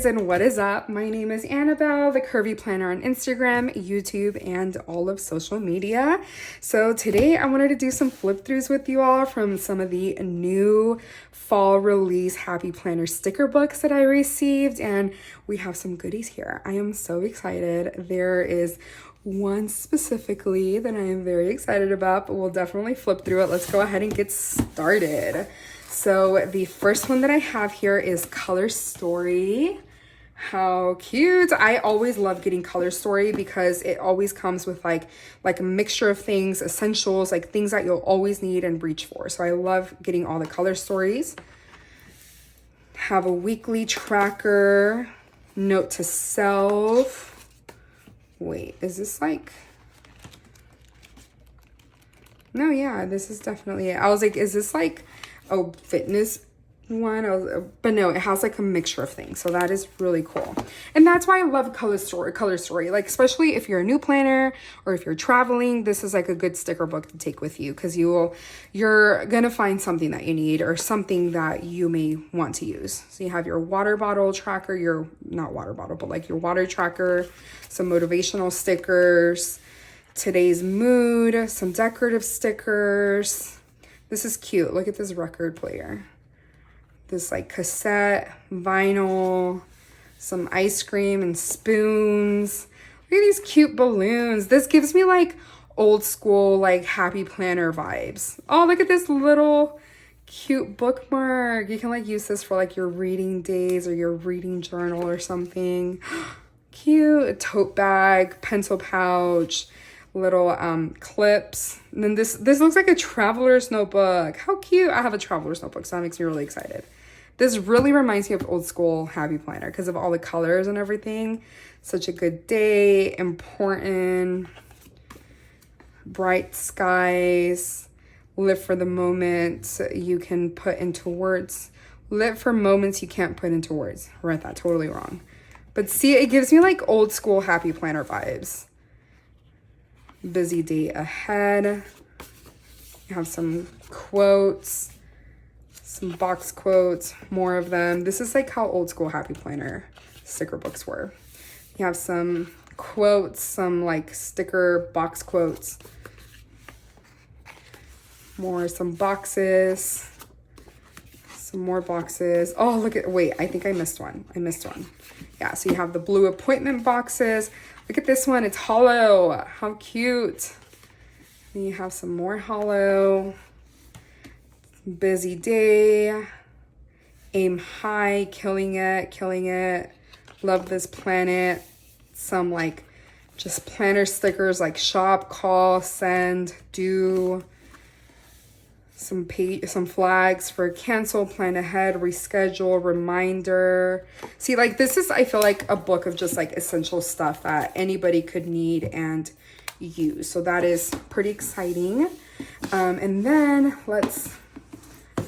and what is up? My name is Annabelle, the Curvy Planner on Instagram, YouTube, and all of social media. So today I wanted to do some flip throughs with you all from some of the new fall release Happy Planner sticker books that I received, and we have some goodies here. I am so excited. There is one specifically that I am very excited about, but we'll definitely flip through it. Let's go ahead and get started. So the first one that I have here is Color Story. How cute. I always love getting Color Story because it always comes with like a mixture of things, essentials, like things that you'll always need and reach for. So I love getting all the Color Stories. Have a weekly tracker, note to self. Wait, is this like... No, yeah, this is definitely it. I was like, is this like a fitness one? But no, it has like a mixture of things, so that is really cool. And that's why I love Color Story, like especially if you're a new planner or if you're traveling, this is like a good sticker book to take with you, because you're gonna find something that you need or something that you may want to use. So you have your water bottle tracker, your not water bottle, but like your water tracker, some motivational stickers, today's mood, some decorative stickers. This is cute. Look at this record player. This like cassette, vinyl, some ice cream and spoons. Look at these cute balloons. This gives me like old school, like Happy Planner vibes. Oh, look at this little cute bookmark. You can like use this for like your reading days or your reading journal or something. Cute. A tote bag, pencil pouch, little clips. And then this looks like a traveler's notebook. How cute. I have a traveler's notebook, so that makes me really excited. This really reminds me of old school Happy Planner because of all the colors and everything. Such a good day, important, bright skies, live for the moment you can put into words. Live for moments you can't put into words. I read that totally wrong. But see, it gives me like old school Happy Planner vibes. Busy day ahead. You have some quotes, some box quotes, more of them. This is like how old school Happy Planner sticker books were. You have some quotes, some like sticker box quotes, some boxes, some more boxes. Oh, look at, wait, I think I missed one. Yeah, so you have the blue appointment boxes. Look at this one, it's hollow. How cute. Then you have some more hollow. Busy day. Aim high, killing it. Love this planet. Some like just planner stickers like shop, call, send, do. Some flags for cancel, plan ahead, reschedule, reminder. See, like this is, I feel like a book of just like essential stuff that anybody could need and use. So that is pretty exciting. And then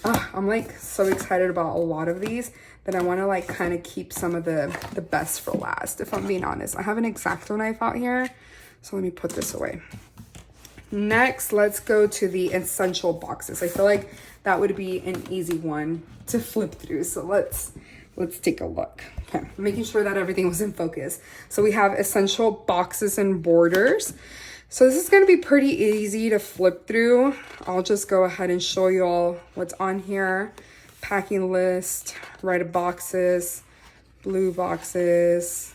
I'm like so excited about a lot of these that I want to like kind of keep some of the best for last, if I'm being honest. I have an X-Acto knife out here, so let me put this away. Next, let's go to the essential boxes. I feel like that would be an easy one to flip through. So let's take a look. Okay, making sure that everything was in focus. So we have essential boxes and borders. So this is going to be pretty easy to flip through. I'll just go ahead and show you all what's on here. Packing list, red boxes, blue boxes,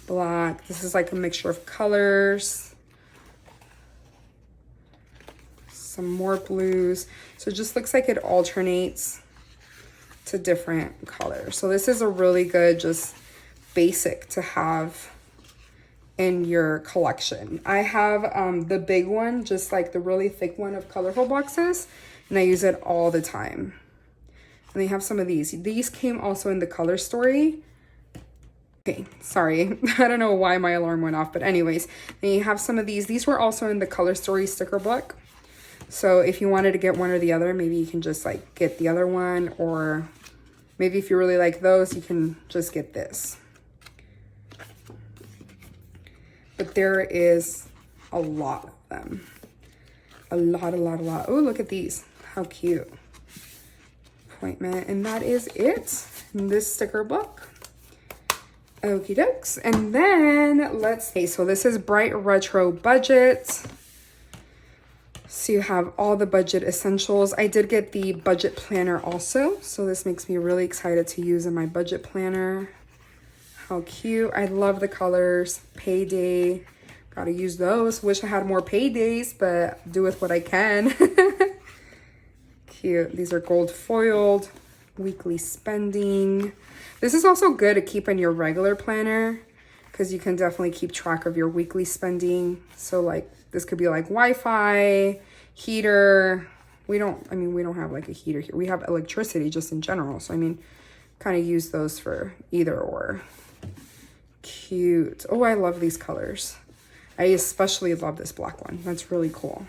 black. This is like a mixture of colors. Some more blues. So it just looks like it alternates to different colors. So this is a really good, just basic to have in your collection. I have the big one, just like the really thick one of colorful boxes, and I use it all the time. And they have some of these. These came also in the Color Story. Okay, sorry. I don't know why my alarm went off, but anyways, they have some of these. These were also in the Color Story sticker book. So if you wanted to get one or the other, maybe you can just like get the other one, or maybe if you really like those, you can just get this. But there is a lot of them. A lot. Oh, look at these. How cute. disappointment. And that is it in this sticker book. Okie dokes. And then let's see. So this is Bright Retro Budget. So you have all the budget essentials. I did get the budget planner also. So this makes me really excited to use in my budget planner. How cute. I love the colors. Payday. Gotta use those. Wish I had more paydays, but do with what I can. Cute. These are gold foiled. Weekly spending. This is also good to keep in your regular planner because you can definitely keep track of your weekly spending. So like this could be like Wi-Fi, heater. We don't have like a heater here. We have electricity just in general. So I mean, kind of use those for either or. Cute. Oh, I love these colors. I especially love this black one. That's really cool.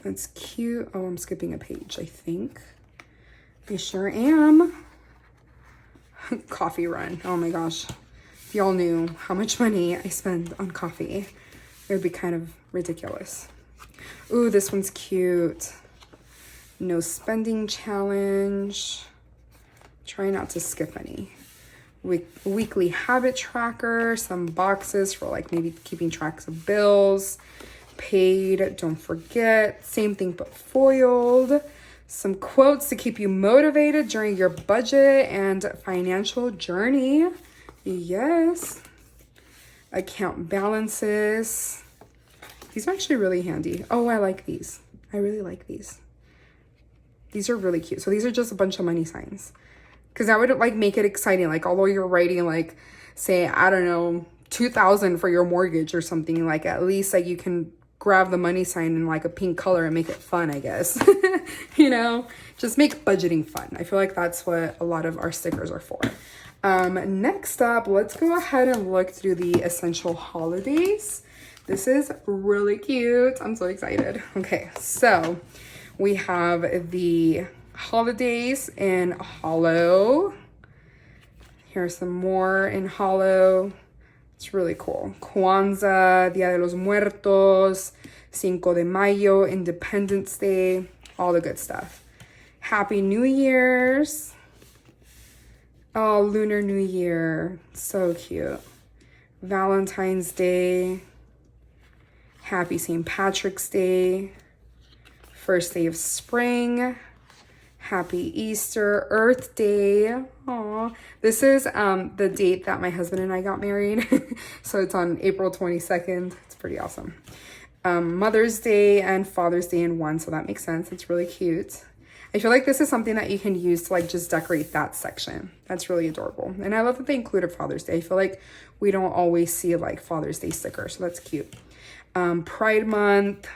That's cute. Oh, I'm skipping a page, I think. I sure am. Coffee run. Oh my gosh. If y'all knew how much money I spend on coffee, it would be kind of ridiculous. Ooh, this one's cute. No spending challenge. Try not to skip any. Weekly habit tracker. Some boxes for like maybe keeping tracks of bills. Paid, don't forget. Same thing but foiled. Some quotes to keep you motivated during your budget and financial journey. Yes. Account balances. These are actually really handy. Oh, I like these. I really like these. These are really cute. So these are just a bunch of money signs. Because that would like make it exciting. Like although you're writing like, say, I don't know, $2,000 for your mortgage or something, like at least like you can grab the money sign in like a pink color and make it fun, I guess. You know, just make budgeting fun. I feel like that's what a lot of our stickers are for. Next up, let's go ahead and look through the essential holidays. This is really cute. I'm so excited. Okay, so we have the holidays in hollow. Here's some more in hollow. It's really cool. Kwanzaa, Dia de los Muertos, Cinco de Mayo, Independence Day, all the good stuff. Happy New Year's. Oh, Lunar New Year. So cute. Valentine's Day. Happy St. Patrick's Day. First day of spring. Happy Easter. Earth Day. Aw. This is the date that my husband and I got married. So it's on April 22nd. It's pretty awesome. Mother's Day and Father's Day in one. So that makes sense. It's really cute. I feel like this is something that you can use to like just decorate that section. That's really adorable. And I love that they included Father's Day. I feel like we don't always see like Father's Day stickers. So that's cute. Pride Month.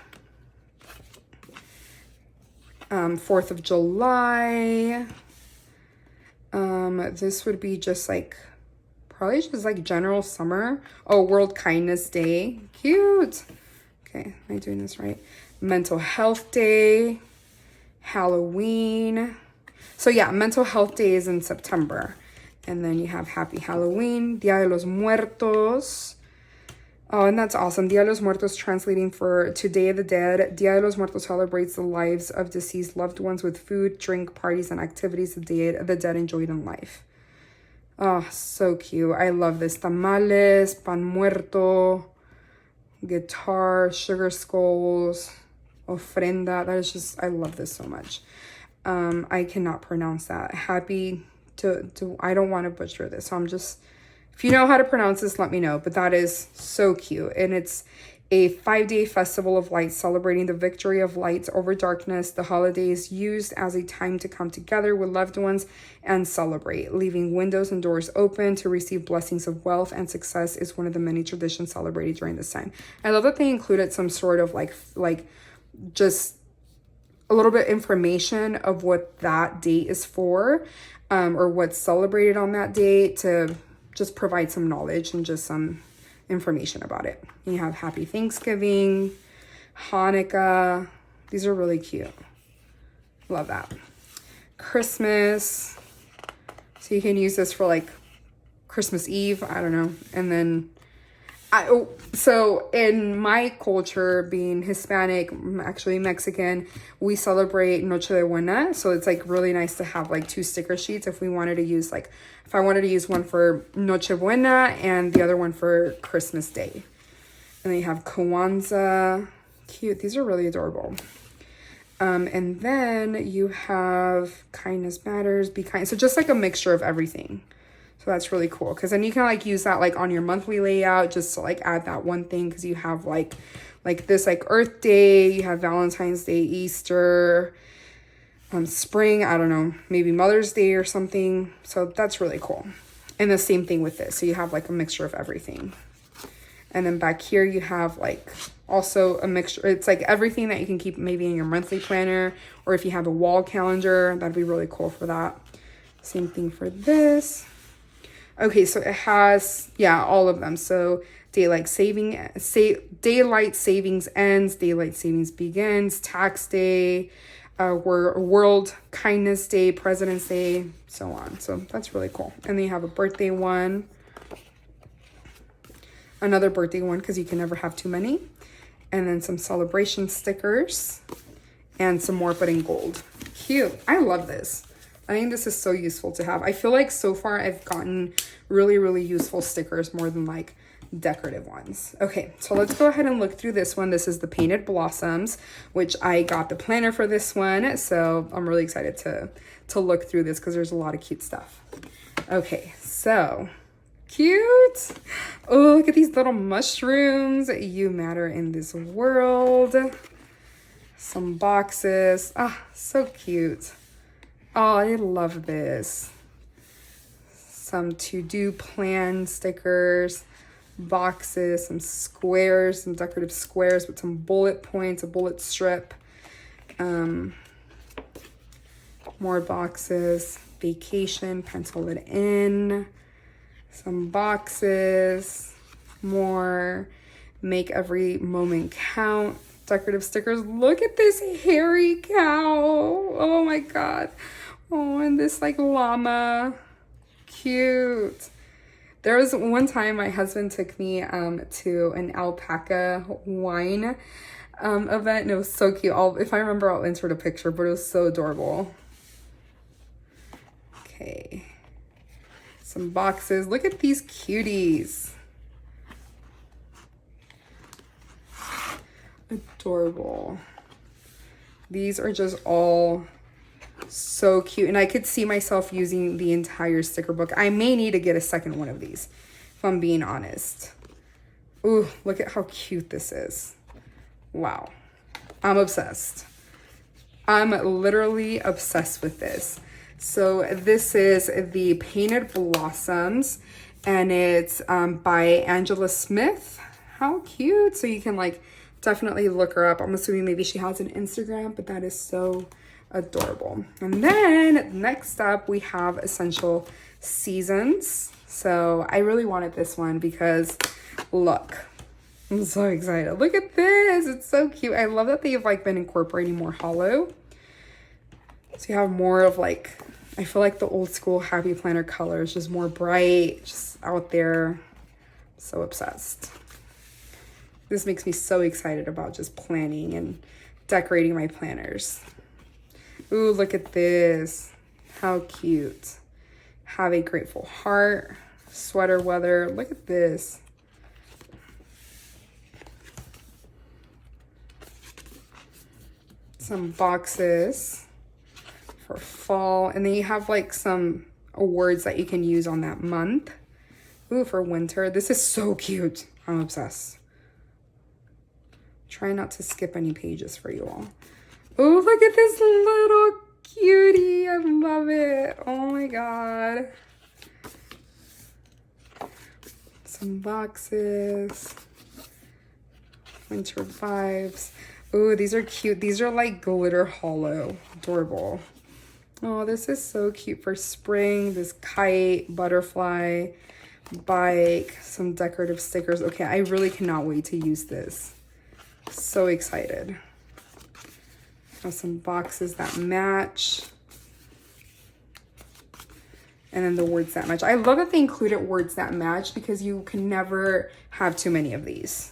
4th of July. This would be just like, probably just like general summer. Oh, World Kindness Day. Cute. Okay, am I doing this right? Mental Health Day. Halloween. So yeah, Mental Health Day is in September. And then you have Happy Halloween. Dia de los Muertos. Oh, and that's awesome. Dia de los Muertos translating to Day of the Dead. Dia de los Muertos celebrates the lives of deceased loved ones with food, drink, parties, and activities the dead enjoyed in life. Oh, so cute. I love this. Tamales, pan muerto, guitar, sugar skulls, ofrenda. That is just, I love this so much. I cannot pronounce that. Happy to I don't want to butcher this. So I'm just, if you know how to pronounce this, let me know. But that is so cute. And it's a 5-day festival of lights celebrating the victory of lights over darkness. The holiday is used as a time to come together with loved ones and celebrate. Leaving windows and doors open to receive blessings of wealth and success is one of the many traditions celebrated during this time. I love that they included some sort of like just a little bit information of what that date is for, or what's celebrated on that date, to just provide some knowledge and just some information about it. You have Happy Thanksgiving, Hanukkah. These are really cute. Love that. Christmas. So you can use this for like Christmas Eve. I don't know. And then So in my culture, being Hispanic, actually Mexican, we celebrate Noche de Buena. So it's like really nice to have like 2 sticker sheets if we wanted to use like, if I wanted to use one for Noche Buena and the other one for Christmas Day. And then you have Kwanzaa. Cute. These are really adorable. And then you have Kindness Matters, Be Kind. So just like a mixture of everything. So that's really cool, because then you can like use that like on your monthly layout just to like add that one thing, because you have like this like Earth Day, you have Valentine's Day, Easter, spring, I don't know, maybe Mother's Day or something. So that's really cool. And the same thing with this. So you have like a mixture of everything. And then back here you have like also a mixture. It's like everything that you can keep maybe in your monthly planner, or if you have a wall calendar, that'd be really cool for that. Same thing for this. Okay, so it has, yeah, all of them. So daylight savings ends, daylight savings begins, tax day, World Kindness Day, President's Day, so on. So that's really cool. And then you have a birthday one, another birthday one, because you can never have too many. And then some celebration stickers and some more, but in gold. Cute. I love this. I think this is so useful to have. I feel like so far I've gotten really, really useful stickers more than like decorative ones. Okay, so let's go ahead and look through this one. This is the Painted Blossoms, which I got the planner for this one. So I'm really excited to look through this because there's a lot of cute stuff. Okay, so cute. Oh, look at these little mushrooms. You matter in this world. Some boxes. Ah, so cute. Oh, I love this. Some to-do plan stickers, boxes, some squares, some decorative squares with some bullet points, a bullet strip. More boxes, vacation, pencil it in. Some boxes, more, make every moment count. Decorative stickers. Look at this hairy cow. Oh my God. Oh, and this like llama. Cute. There was one time my husband took me to an alpaca wine event, and it was so cute. If I remember, I'll insert a picture, but it was so adorable. Okay. Some boxes. Look at these cuties. Adorable. These are just all so cute, and I could see myself using the entire sticker book. I may need to get a second one of these, if I'm being honest. Ooh, look at how cute this is. Wow. I'm obsessed. I'm literally obsessed with this. So this is the Painted Blossoms, and it's by Angela Smith. How cute. So you can like definitely look her up. I'm assuming maybe she has an Instagram, but that is so adorable. And then next up we have Essential Seasons. So I really wanted this one because look, I'm so excited. Look at this. It's so cute. I love that they've like been incorporating more hollow. So you have more of like, I feel like the old school Happy Planner colors, just more bright, just out there. So obsessed. This makes me so excited about just planning and decorating my planners. Ooh, look at this. How cute. Have a Grateful Heart. Sweater weather. Look at this. Some boxes for fall. And then you have like some words that you can use on that month. Ooh, for winter. This is so cute. I'm obsessed. Try not to skip any pages for you all. Oh, look at this little cutie. I love it. Oh my God. Some boxes. Winter vibes. Oh, these are cute. These are like glitter hollow. Adorable. Oh, this is so cute for spring. This kite, butterfly, bike, some decorative stickers. Okay, I really cannot wait to use this. So excited. Have some boxes that match. And then the words that match. I love that they included words that match because you can never have too many of these.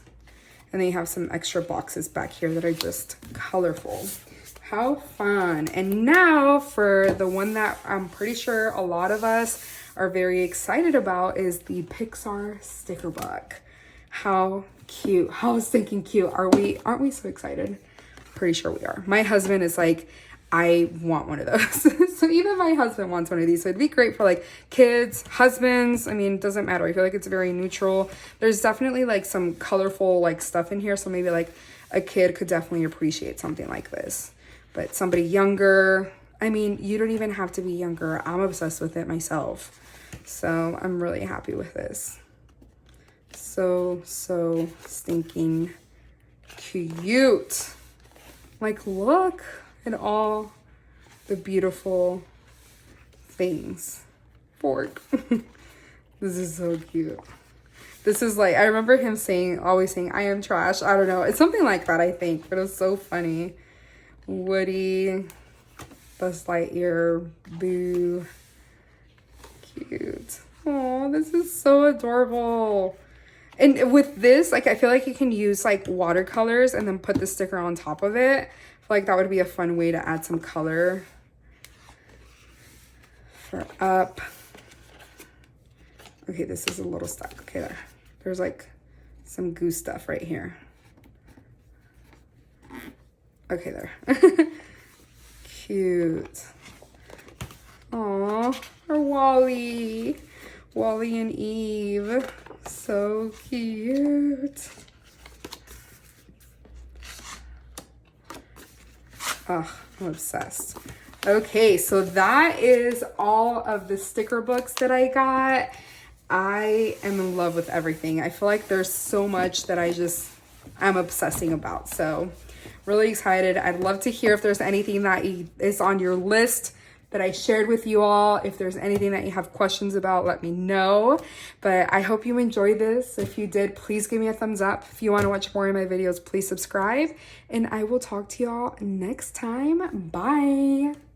And then you have some extra boxes back here that are just colorful. How fun. And now for the one that I'm pretty sure a lot of us are very excited about is the Pixar sticker book. How cute. How stinking cute. Aren't we so excited? Pretty sure we are. My husband is like, I want one of those. So even my husband wants one of these. So it'd be great for like kids, husbands. I mean, it doesn't matter. I feel like it's very neutral. There's definitely like some colorful like stuff in here. So maybe like a kid could definitely appreciate something like this. But somebody younger, I mean, you don't even have to be younger. I'm obsessed with it myself. So I'm really happy with this. So stinking cute. Like, look at all the beautiful things. Fork. This is so cute. This is like, I remember him always saying, I am trash. I don't know. It's something like that, I think. But it was so funny. Woody, Buzz Lightyear, Boo. Cute. Oh, this is so adorable. And with this, like, I feel like you can use like watercolors and then put the sticker on top of it. I feel like that would be a fun way to add some color for up. Okay, this is a little stuck. Okay, there's like some goose stuff right here. Okay, there. Cute. Aw, or Wally. Wally and Eve. So cute. Oh, I'm obsessed. Okay, so that is all of the sticker books that I got. I am in love with everything. I feel like there's so much that I'm obsessing about. So really excited. I'd love to hear if there's anything that is on your list that I shared with you all. If there's anything that you have questions about, let me know. But I hope you enjoyed this. If you did, please give me a thumbs up. If you want to watch more of my videos, please subscribe. And I will talk to y'all next time. Bye.